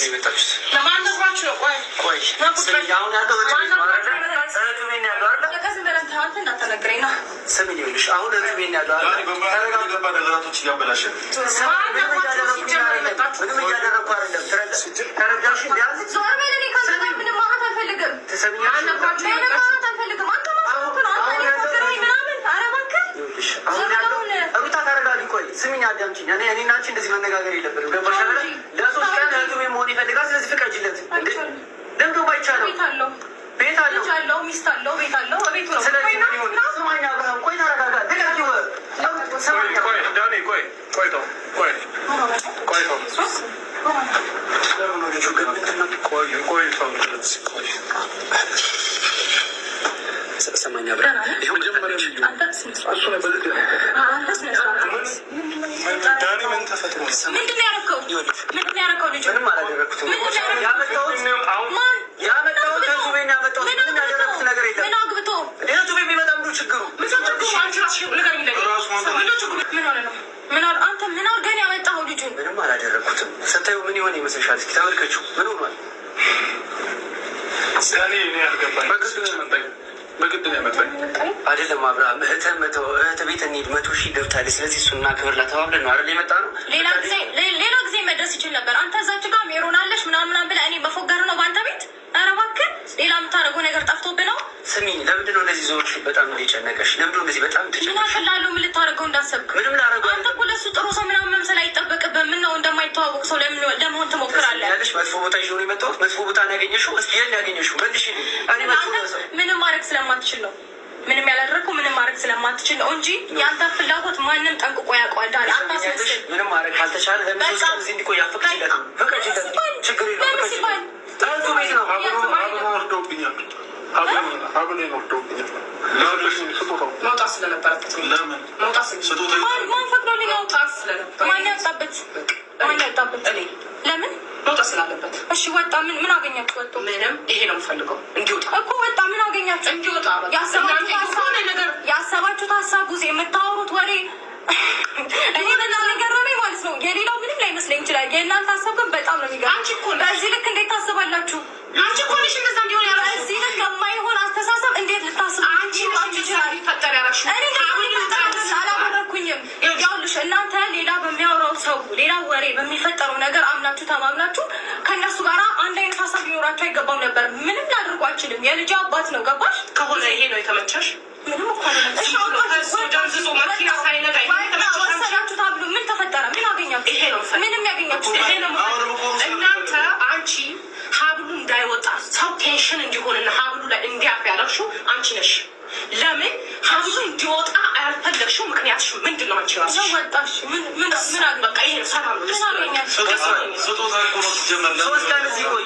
የመጣችሁት? ለማን ነግራችሁ ነው? ቆይ አሁን ያለው እንዳትነግረኝ ነው። ስሚ ይኸውልሽ፣ አሁን ቤን ያለው ገባ ነገራቶች እያበላሸ ምንም እያደረግኩ አይደለም። ተረዳሽ? ሩታ ተረጋጊ። ቆይ ስሚኝ፣ አዳምጪኝ። እኔና አንቺ እንደዚህ መነጋገር የለብንም። ገባሽ? ለሶስት ቀን እህቱ መሆን ይፈልጋል። ስለዚህ ፍቀጅለት። ለምዶ ባይቻለው ቤት አለው፣ ሚስት አለው፣ ቤት አለው። ቤቱ ነው። ስለዚህ ስማኝ አብርሃም፣ ቆይ ተረጋጋ። ስታዩ ምን ይሆን ይመስልሻል? እስኪ ተመልከችው። ምን ሆኗል? በግድ ነው ያመጣኝ አይደለም አብርሃም። እህተ ቤት እንሂድ፣ 100,000 ገብታለች። ስለዚህ እሱና ክብር ላተባብለን ነው አይደል የመጣ ነው። ሌላ ጊዜ መድረስ ይችል ነበር። አንተ እዛች ጋር ሜሮን አለሽ ምናምን ብለህ እኔ መፎገር ነው በአንተ ቤት። ኧረ እባክህ ሌላ የምታደርገው ነገር ጠፍቶብህ ነው። ስሚ፣ ለምንድን ነው እንደዚህ ዞርሽ? በጣም የጨነቀሽ ለምንድን ነው እንደዚህ? በጣም ትጨነቀሽ። ምን አቅላለሁ? ምን ልታደርገው እንዳሰብክ? ምንም ላደርገው። አንተ እኮ ለእሱ ጥሩ ሰው ምናምን መምሰል አይጠበቅብህም። ምን ነው እንደማይተዋወቅ ሰው ለመሆን ትሞክራለህ? ያለሽ መጥፎ ቦታ ይዞ ነው የመጣሁት። መጥፎ ቦታ ነው ያገኘሽው። እስኪ የት ያገኘሽው? መልሽልኝ። እኔ ምንም ማድረግ ስለማትችል ነው። ምንም ያላደረግኩ ምንም ማድረግ ስለማትችል ነው እንጂ የአንተ ፍላጎት ማንም ጠንቅቆ ያውቀዋል። ዳኒ አታስመስል። ምንም ማድረግ ካልተቻለ ለምሶስት ቀን እዚህ እንዲቆይ ፍቀጅለት። ችግር የለውም። ጠንቱ ቤት ነው። ወርዶብኛል። መውጣት ስለነበረበት ለምን ማን ፈቅዶልኝ? መውጣት ስለነበረ ማን ያወጣበት? ለምን መውጣት ስላለበት። እሺ ወጣ። ምን አገኛችሁ? ወጡ ምንም። ይሄ ነው የምፈልገው እንዲወጣ እኮ ወጣ። ምን አገኛችሁ? እንዲወጣ ያሰባችሁት ሀሳብ ጉዜ የምታወሩት ወሬ እኔ በጣም የሚገርመኝ ማለት ነው። የሌላው ምንም ላይመስለኝ ይችላል። የእናንተ ሀሳብ ግን በጣም ነው የሚገርመኝ። በዚህ ልክ እንዴት ታስባላችሁ? አንቺ እኮ ነሽ እንደዛ እንዲሆን ያለ በዚህ ልክ የማይሆን አስተሳሰብ እንዴት ልታስብ? አንቺ ይፈጠር ያላችሁ አላደረኩኝም። ያውልሽ እናንተ ሌላ በሚያወራው ሰው ሌላ ወሬ በሚፈጠረው ነገር አምናችሁ ተማምናችሁ ከእነሱ ጋር አንድ አይነት ሀሳብ ሊኖራችሁ አይገባም ነበር። ምንም ላድርጉ አልችልም። የልጅ አባት ነው። ገባሽ? ከሆነ ይሄ ነው የተመቸሽ። ምንም እኮ ወሰዳችሁ ታብሎ ምን ተፈጠረ? ምን አገኛችሁ? ይሄ ነው ምንም ያገኛችሁ ይሄ ነው። እናንተ አንቺ ሀብሉ እንዳይወጣ ሰው ቴንሽን እንዲሆንና ሀብሉ ላይ እንዲያፍ ያለሽው አንቺ ነሽ። ለምን ሀብሉ እንዲወጣ አያልፈለግሽው? ምክንያትሽ ምንድን ነው? አንቺ ራስሽ ወጣሽ። ምን በቃ ይሄ ሰላም ነው። ስጦታ እኮ ነው ሲጀመር። ሶስት ቀን እዚህ ቆይ